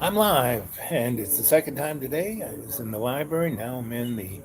I'm live, and it's the second time today. I was in the library. Now I'm in the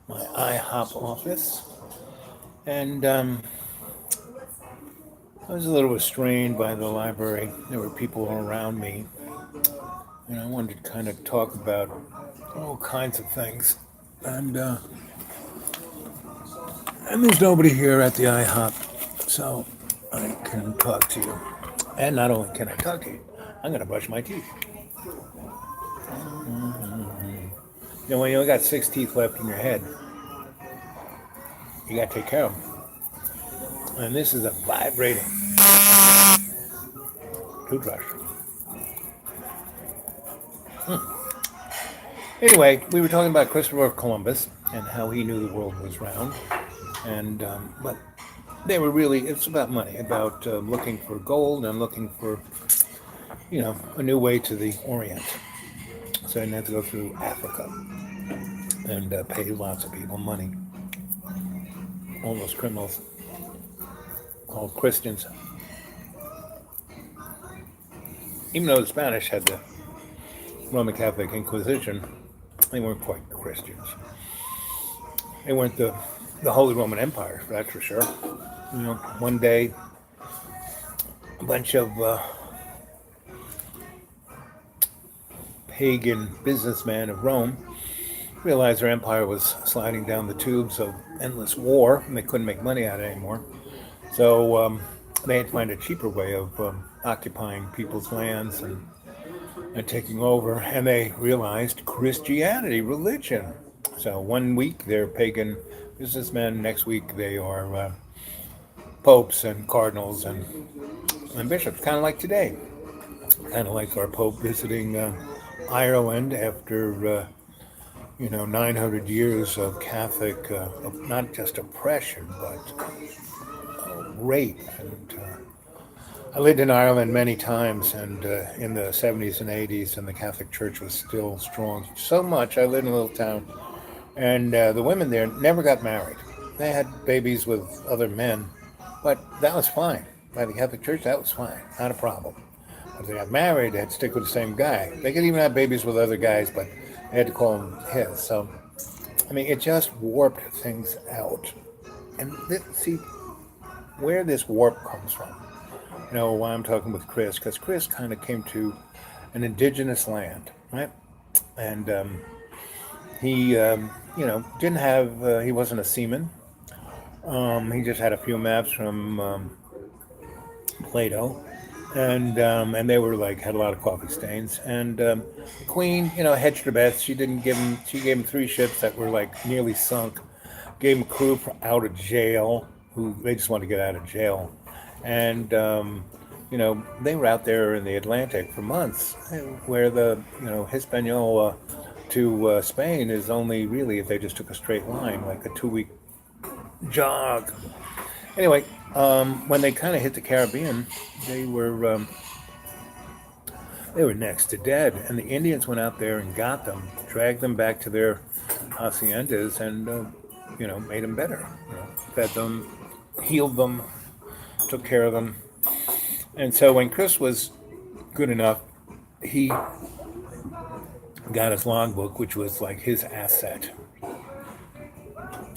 my IHOP office, and I was a little restrained by the library. There were people around me, and I wanted to kind of talk about all kinds of things. And uh, and there's nobody here at the IHOP, so I can talk to you. And not only can I talk to you, I'm gonna brush my teeth. You know, when you only got six teeth left in your head, you gotta take care of them. And this is a vibrating toothbrush. Anyway, we were talking about Christopher Columbus and how he knew the world was round, and but they were really it's about money, about looking for gold and looking for a new way to the Orient. So I didn't have to go through Africa and pay lots of people money. All those criminals called Christians, even though the Spanish had the Roman Catholic Inquisition, they weren't quite Christians. They weren't the Holy Roman Empire, that's for sure. One day, a bunch of pagan businessmen of Rome realized their empire was sliding down the tubes of endless war, and they couldn't make money out of it anymore. So they had to find a cheaper way of occupying people's lands and taking over. And they realized Christianity, religion. So one week they're pagan businessmen, next week they are popes and cardinals and bishops, kind of like today. Kind of like our pope visiting Ireland after 900 years of Catholic, not just oppression, but rape. And I lived in Ireland many times, and in the 70s and 80s, and the Catholic Church was still strong. So much, I lived in a little town, and the women there never got married. They had babies with other men, but that was fine. By the Catholic Church, that was fine, not a problem. If they got married, they had to stick with the same guy. They could even have babies with other guys, but they had to call him his. So, I mean, it just warped things out. And see where this warp comes from. Why I'm talking with Chris, because Chris kind of came to an indigenous land, right? And he, didn't have, he wasn't a seaman. He just had a few maps from Plato, and they were like had a lot of coffee stains. And the Queen, hedged her bets. She didn't give him. She gave him three ships that were like nearly sunk. Gave him a crew out of jail who they just wanted to get out of jail, and they were out there in the Atlantic for months, where the Hispaniola to Spain is only really if they just took a straight line, like a 2 week jog. Anyway, when they kind of hit the Caribbean, they were they were next to dead, and the Indians went out there and got them, dragged them back to their haciendas, and made them better. Fed them, healed them, took care of them. And so when Chris was good enough, he got his logbook, which was like his asset.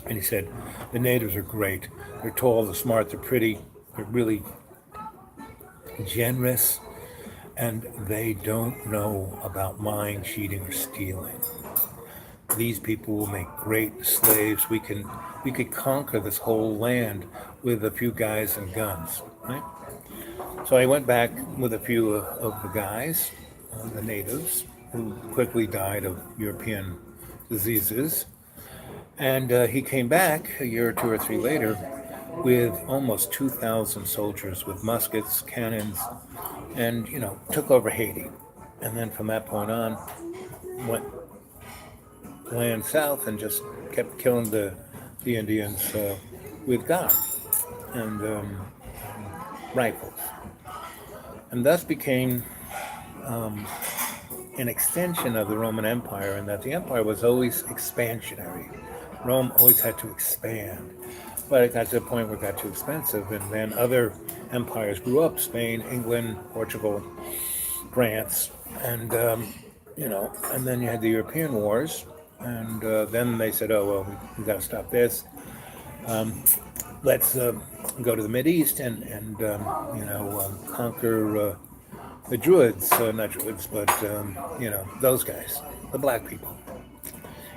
And he said, the natives are great. They're tall, they're smart, they're pretty, they're really generous, and they don't know about lying, cheating, or stealing. These people will make great slaves. We could conquer this whole land with a few guys and guns, right? So I went back with a few of the guys, the natives, who quickly died of European diseases. And he came back a year or two or three later with almost 2,000 soldiers with muskets, cannons, and, took over Haiti. And then from that point on, went land south and just kept killing the Indians with gun and rifles. And thus became an extension of the Roman Empire, in that the empire was always expansionary. Rome always had to expand. But it got to the point where it got too expensive, and then other empires grew up: Spain, England, Portugal, France, and and then you had the European wars, and then they said, "Oh well, we got to stop this. Let's go to the Mideast and conquer the Druids, not Druids, but those guys, the black people."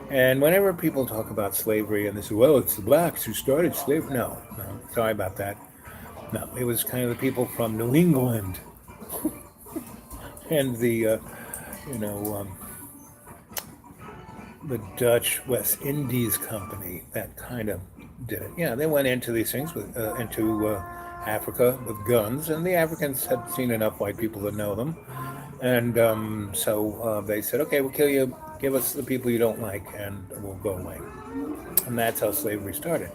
And whenever people talk about slavery and they say, "Well, it's the blacks who started slavery," no, sorry about that. No, it was kind of the people from New England and you know, um, the Dutch West Indies Company that kind of did it. Yeah, they went into these things into Africa with guns, and the Africans had seen enough white people to know them, and so they said, "Okay, we'll kill you. Give us the people you don't like, and we'll go away." And that's how slavery started.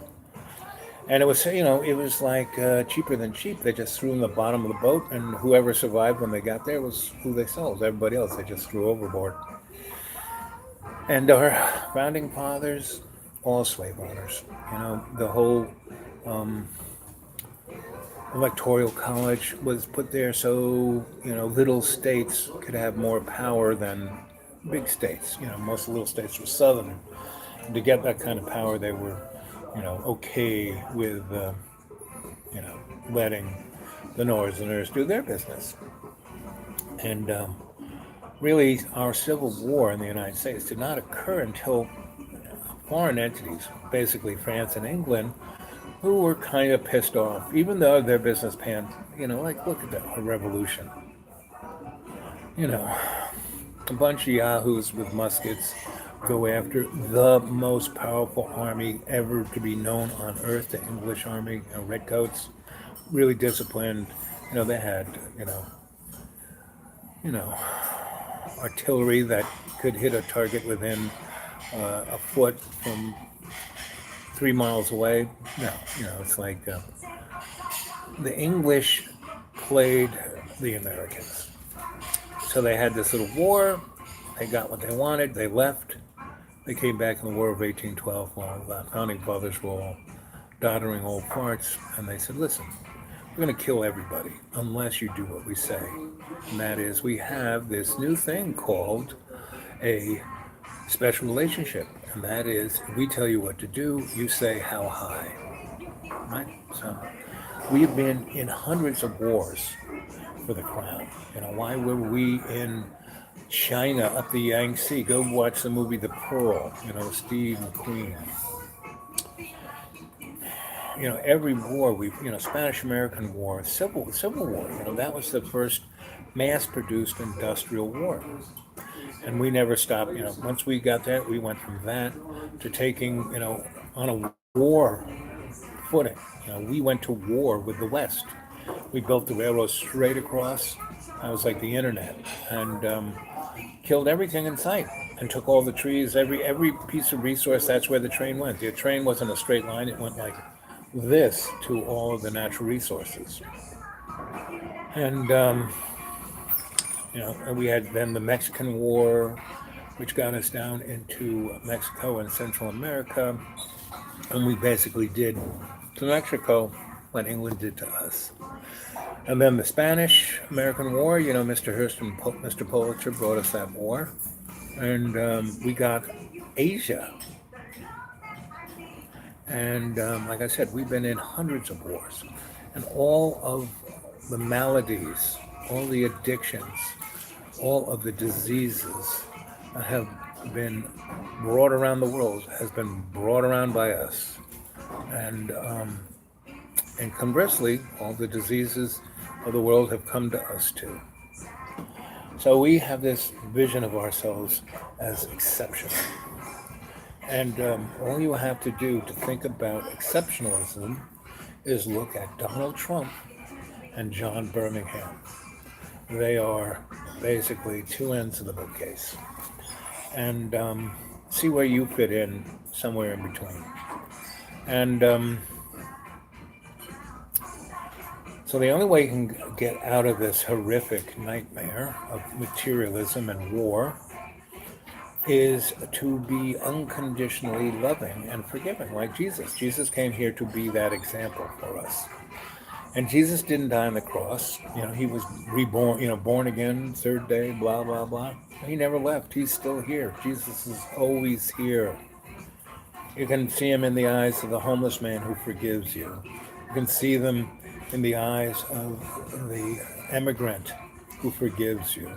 And it was like cheaper than cheap. They just threw in the bottom of the boat, and whoever survived when they got there was who they sold. Everybody else they just threw overboard. And our founding fathers, all slave owners. The whole electoral college was put there so little states could have more power than big states. Most little states were southern. And to get that kind of power, they were okay with letting the Northerners do their business. And really, our Civil War in the United States did not occur until foreign entities, basically France and England, who were kind of pissed off, even though their business panned, like, look at that, a revolution. A bunch of yahoos with muskets go after the most powerful army ever to be known on earth, the English army, redcoats, really disciplined. They had, artillery that could hit a target within a foot from 3 miles away. No, it's like the English played the Americans. So they had this little war. They got what they wanted. They left. They came back in the War of 1812 while the founding fathers were all doddering old farts, and they said, "Listen, we're going to kill everybody unless you do what we say." And that is, we have this new thing called a special relationship. And that is, if we tell you what to do, you say how high. Right? So we've been in hundreds of wars for the crown. Why were we in China up the Yangtze? Go watch the movie The Pearl, Steve McQueen. Every war Spanish-American War, Civil War, that was the first mass-produced industrial war. And we never stopped, once we got that, we went from that to taking, on a war footing. We went to war with the West. We built the railroad straight across. That was like the internet. And killed everything in sight and took all the trees, every piece of resource. That's where the train went. The train wasn't a straight line. It went like this to all of the natural resources. And, and we had then the Mexican War, which got us down into Mexico and Central America. And we basically did to Mexico what England did to us. And then the Spanish-American War, Mr. Hearst and Mr. Pulitzer brought us that war. And we got Asia. And like I said, we've been in hundreds of wars. And all of the maladies, all the addictions, all of the diseases that have been brought around the world has been brought around by us. And conversely, all the diseases of the world have come to us too. So we have this vision of ourselves as exceptional. And all you have to do to think about exceptionalism is look at Donald Trump and John Birmingham. They are basically two ends of the bookcase. And see where you fit in somewhere in between. And so the only way you can get out of this horrific nightmare of materialism and war is to be unconditionally loving and forgiving, like Jesus. Jesus came here to be that example for us. And Jesus didn't die on the cross. He was reborn, born again, third day, blah, blah, blah. He never left. He's still here. Jesus is always here. You can see him in the eyes of the homeless man who forgives you. You can see them in the eyes of the immigrant who forgives you.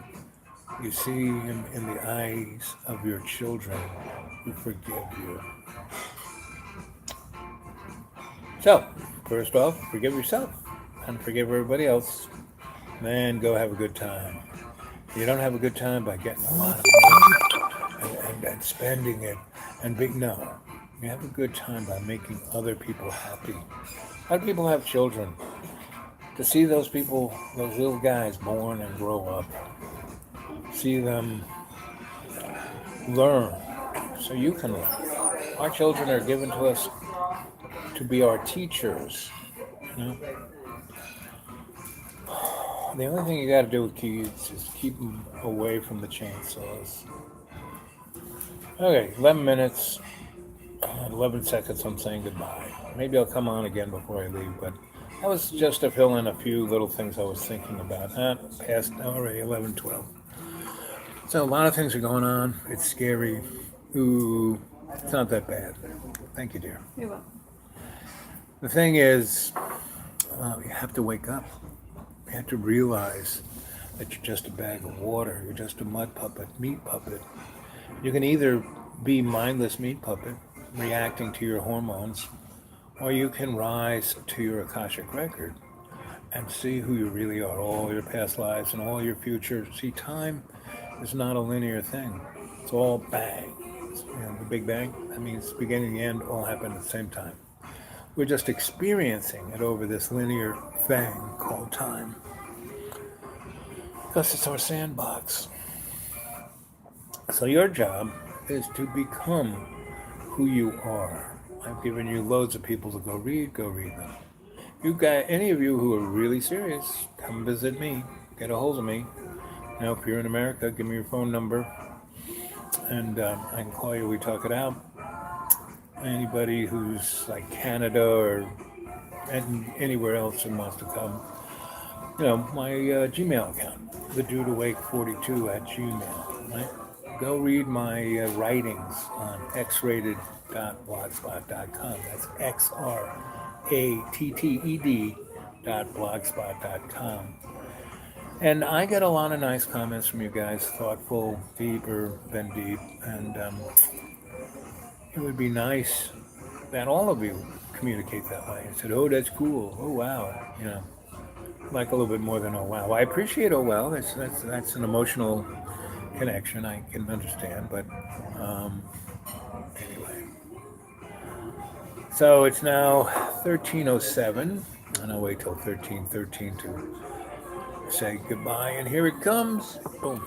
You see him in the eyes of your children who forgive you. So, first off, forgive yourself and forgive everybody else. Then go have a good time. You don't have a good time by getting a lot of money and spending it and no. You have a good time by making other people happy. A lot of people have children. To see those people, those little guys born and grow up, see them learn so you can learn. Our children are given to us to be our teachers. The only thing you got to do with kids is keep them away from the chainsaws. Okay, 11 minutes, 11 seconds, I'm saying goodbye. Maybe I'll come on again before I leave, but that was just to fill in a few little things I was thinking about. Past already 11, 12. So a lot of things are going on. It's scary. Ooh, it's not that bad. Thank you, dear. You're welcome. The thing is, you have to wake up. You have to realize that you're just a bag of water. You're just a mud puppet, meat puppet. You can either be mindless meat puppet, reacting to your hormones, or you can rise to your Akashic record and see who you really are, all your past lives and all your future. See, time is not a linear thing. It's all bang. The Big Bang, that means beginning and end all happen at the same time. We're just experiencing it over this linear thing called time. Because it's our sandbox. So your job is to become who you are. I've given you loads of people to go read them. You got any of you who are really serious, come visit me, get a hold of me. Now, if you're in America, give me your phone number, and I can call you. We talk it out. Anybody who's like Canada or anywhere else and wants to come, my Gmail account, thedudeawake42@gmail. Right? Go read my writings on xrated.blogspot.com. That's xratted.blogspot.com. And I get a lot of nice comments from you guys, thoughtful, deeper than deep, and it would be nice that all of you communicate that way and said, oh, that's cool, oh, wow, like a little bit more than oh, wow. I appreciate oh, wow, that's an emotional connection, I can understand, but anyway. So it's now 13:07, and I'll wait till 13:13 to say goodbye, and here it comes. Boom.